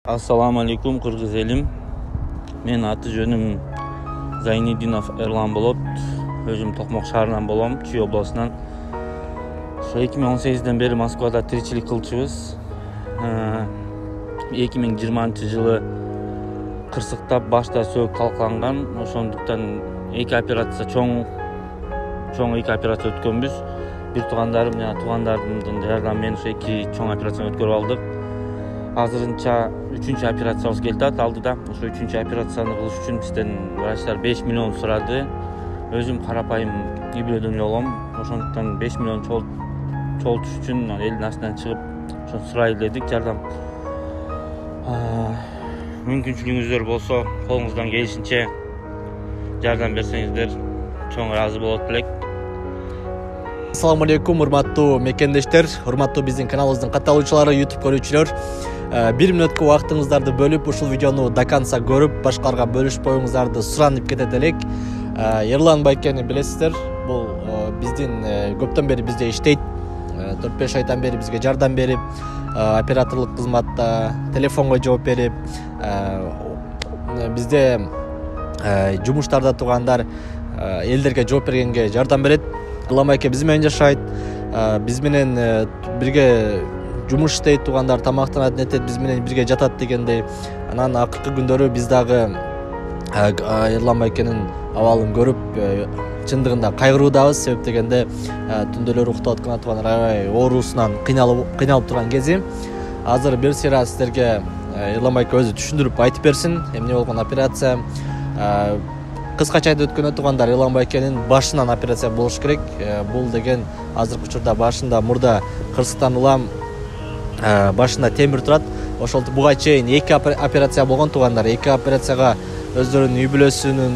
Assalamu alaikum Kırgız elim. Men atı jönüm Zайнидинов Эрлан болот. Өзüm Токмок шаарынан болом, Чүй обласынан. 2018-ден бери Москвада тиричилик кылчубуз. 2020-жылы кырсыктап башта сөөк талкаланган. Ошондуктан эки операция чоң эки операция өткөнбүз. Бир туугандарым жана туугандардын жардамы менен ошо эки чоң операцияны өткөрүп алдык. Азырынча 3-чү операциябыз келди алдыда. Ошо 3-чү операцияны кылыш үчүн бизден врачтар 5 миллион сурады. Өзүм карапайым үй бүлөдөн элем. Ошондуктан 5 миллион чогултуш үчүн элдин астынан чыгып ошо сурайлы дедик жардам. Мүмкүнчүлүгүңүздөр болсо, колуңуздан келишинче жардам берсеңиздер чоң ыраазы болот элек. Assalamu alaikum, урматтуу мекендештер, урматтуу биздин каналыбыздын катталуучулары, YouTube көрүүчүлөр. 1 мүнөткө убактыңыздарды бөлүп, ушул видеону до конца көрүп, башкаларга бөлүшүп коюңуздарды суранып кетет элек. Эрлан байкени билесиздер, бул биздин көптөн бери бизде иштейт. 4-5 айдан бери бизге жардам берип, операторлук кызматта телефонго жооп берип, бизде жумуштарда тургандар элдерге жооп бергенге жардам берет. Эрлан байке биз менен жашайт, биз менен бирге жумуш иштейт, туугандар тамактанат, нетет, биз менен бирге жатат дегендей. Анан акыркы күндөрү биз дагы Эрлан байкенин абалын көрүп, чындыгында кайгыруудабыз. Себеп дегенде түндөлөр уктап аткан туугандар аябай оорусунан кыйналып турган кези. Азыр бир сыйра сиздерге Эрлан байке өзү түшүндүрүп айтып берсин, эмне болгон операция. Кыскача айтып өткөнү туугандар, Эрлан байкенин башынан операция болуш керек. Бул деген азыркы учурда башында мурда кырсыктан улам башында темир турат. Ошол буга чейин эки операция болгон туугандар. Эки операцияга өздөрүнүн үй бүлөсүнүн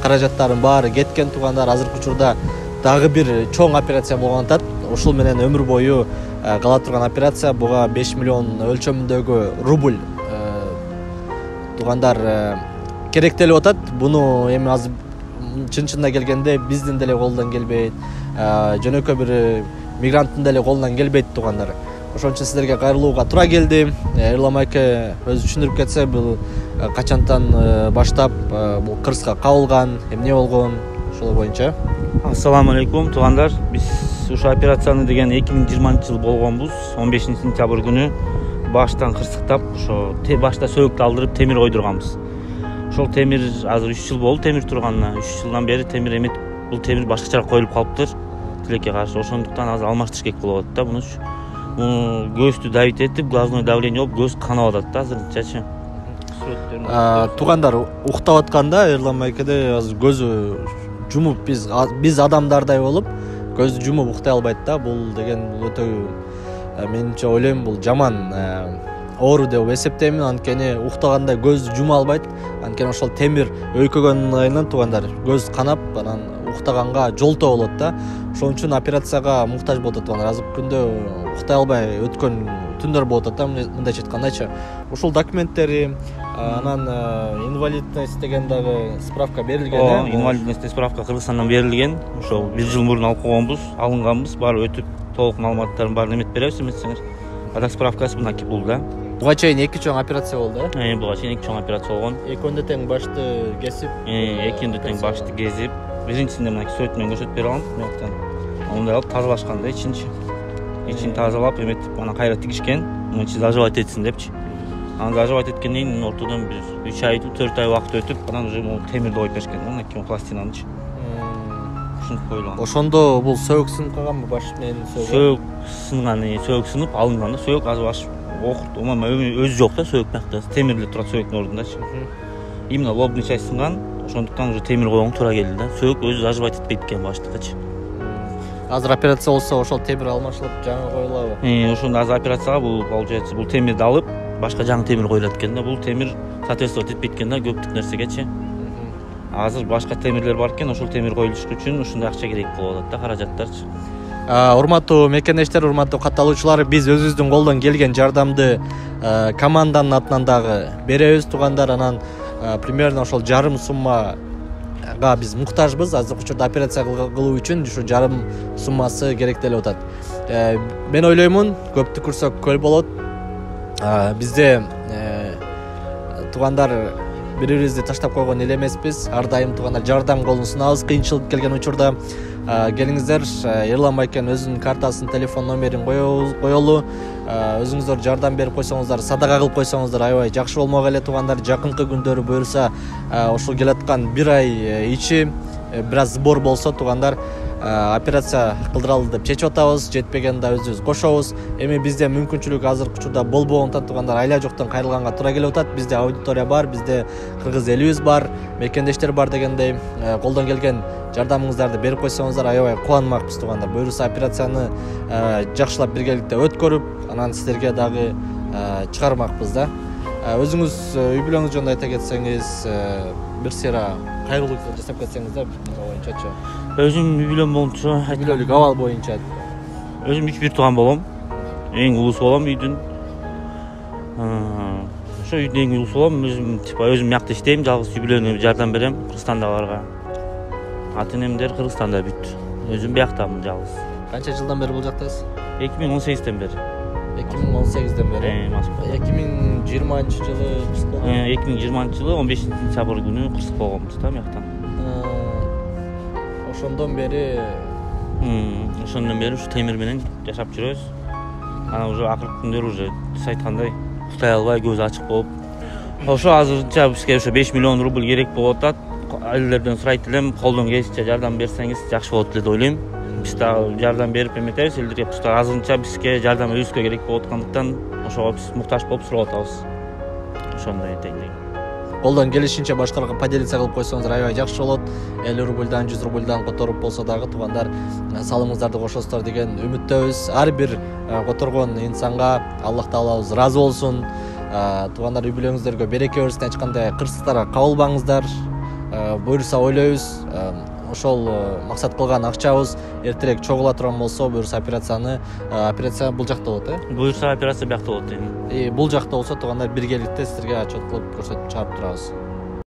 каражаттарын баары кеткен туугандар. Азыркы учурда дагы бир чоң операция болгон атат. Ушул менен өмүр бою кала турган операция. Буга 5 миллион өлчөмүндөгү рубль туугандар керектелип атат. Буну эми азыр чын-чынына келгенде биздин деле колдон келбейт. Жөнөкөй бир мигранттын деле колунан келбейт туугандар. Ошон үчүн сиздерге кайрылууга туура келди. Эрлан байке өзү түшүндүрүп кетсе, бул качантан баштап бул кырсыкка кабылган, эмне болгон, ошол боюнча. Assalamu alaikum туугандар. Биз ушул операцияны деген 2020-жылы болгонбуз. 15-сентябрь күнү баштан кырсыктап, ошо башта сөөктү алдырып темир койдурганбыз. Ошол темир азыр 3 жыл болду темир турганына. 3 жылдан бери темир эметип, бул темир башкачараак коюлуп калыптыр. Тилекке каршы. Ошондуктан азыр алмаштырыш керек болуп атат да муну. Көздү давить этип, глазной давление болуп, көз канап атат да азырынчачы. Туугандар уктап атканда Эрлан байкеде азыр көзү жумуп, биз адамдардай болуп, көздү жумуп уктай албайт да. Бул деген бул өтө менимче ойлойм, бул жаман оору деп эсептейм. Анткени уктаганда көздү жума албайт. Анткени ошол темир өйкөгөнүнөн туугандар көз канап, анан уктаганга жолтоо болот да. Ошон үчүн операцияга муктаж болот туугандар. Азыркы күндө уктай албай өткөн түндөр болот да, мындайча айткандачы. Ушул документтери, анан инвалидность деген дагы справка берилген. Инвалидность справка Кыргызстандан берилген. Ошо 1 жыл мурун алып койгонбуз, алынганбыз. Баары өтүп, толук маалыматтарын баарын эмет беребиз эметсеңер. Ада справкасы мынакей бул да. Буга чейин эки чоң операция болду, э? Буга чейин эки чоң операция болгон. Экөөндө тең башты кесип, экөөндө тең башты кезип, биринчисинде мына сөйт менен көрсөтүп бере алам. Мынтан андай алып тазалашканда ичин тазалап эметип, анан кайра тигишкен. Муну заживать этсин депчи. Анан заживать эткенден кийин ортодон бир 3 ай, 4 ай убакыт өтүп, анан уже могу темирди коюп беришкен. Мынакей пластинанычы. Ушинтип коюлган. Ошондо бул сөөк сынып калганбы, баш менен сөөк сынган, сөөк сынып алынган да. Сөөк азыр баш окурт, өзү жок да сөөк мякта. Темирле турат сөөктүн ордундачы. Именно лобный часть сынган. Ошондуктан уже темир койгон туура келди да. Сөөк өзү заживать этпейт экен баштыкачы. Азыр операция болсо, ошол темир алмашылып жаңы коюлабы? Ошондо азыр операцияга бул получается бул темирди алып, башка жаңы темир коюлат экен да. Бул темир соответствовать этпейт экен да көптүк нерсегечи. Азыр башка темирлер бар экен, ошол темир коюлуш үчүн ушундай акча керек болуп атат да, каражаттарчы. Урматтуу мекендештер, урматтуу катталуучулар, биз өзүбүздүн колдон келген жардамды команданын атынан дагы беребиз туугандар. Анан примерно ошол жарым суммага биз муктажбыз. Азыркы учурда операция кылуу үчүн ушу жарым суммасы керектелип атат. Мен ойлоймун, көптү көрсөк көл болот. Бизде туугандар бири бирибизди таштап койгон эл эмеспиз. Ар дайым туугандар жардам колун сунабыз кыйынчылык келген учурда. Келиңиздер, Ерлан Байкен өзүнүн картасын, телефон номерин коелу. Өзүңүздөр жардам берип койсоңуздар, садага кылып койсоңуздар аябай жакшы болмок эле туугандар. Жакынкы күндөрү буюрса, ошол келаткан бир ай ичи бир аз сбор болсо туугандар операция кылдыралы деп чечип атабыз. Жетпегенде өзүбүз кошобуз. Эми бизде мүмкүнчүлүк азыркы учурда болбогондуктан туугандар айла жоктон кайрылганга туура келип атат. Бизде аудитория бар, бизде кыргыз элибиз бар, мекендештер бар дегендей. Колдон келген жардамыңыздарды берип койсоңуздар аябай кубанмакпыз туугандар. Буюрса операцияны жакшылап биргеликте өткөрүп, анан сиздерге дагы чыгармакпыз да. Өзүңүз үй бүлөңүз жөнүндө айта кетсеңиз, бир сыйра кайгылуу жасап кетсеңиз да боюнчачы. Өзүм үй бүлөм боюнча, үй бүлөлүк абал боюнча. Өзүм 3 тууган болом. Эң улуусу болом үйдүн. Ошо үйдүн эң улуусу болом. Өзүм мякта иштейм, жалгыз үй бүлөмө жардам берем Кыргызстандагыларга. Ата-энемдер Кыргызстанда бүт. Өзүм бияктамын жалгыз. Канча жылдан бери бул жактасыз? 2018ден бери. 2018ден бери. 2020-жылы кырсык болгон. 2020-жылы 15-сентябрь күнү кырсык болгонбуз да мияктан. Ошондон бери ушу темир менен жашап жүрөбүз. Анан уже акыркы күндөр уже сиз айткандай уктай албай көзү ачык болуп. Ошо азырынча бизге ошо 5 миллион рубль керек болуп атат. Элдерден сурайт элем, колдон келишинче жардам берсеңиз жакшы болот деп ойлойм. Биз дагы жардам берип эметебиз элдерге. Азырынча бизге жардам өзүбүзгө керек болуп аткандыктан ошого биз муктаж болуп сурап атабыз. Ошондой этейин. Колдон келишинче башкаларга поделиться кылып койсоңуздар аябай жакшы болот. 50 рубльдан 100 рубльдан которуп болсо дагы туугандар салымыңыздарды кошосуздар деген үмүттөбүз. Ар бир которгон инсанга Аллах таалабыз ыраазы болсун. Туугандар үй бүлөңүздөргө береке берсин, эч кандай кырсыктарга кабылбаңыздар. Буюрса ойлойбуз, ошол максат кылган акчабыз эртерээк чогула турган болсо, буюрса операция бул жакта болот, Буюрса операция биякта болот. Бул жакта болсо туугандар биргеликте сиздерге отчет кылып көрсөтүп чыгарып турабыз.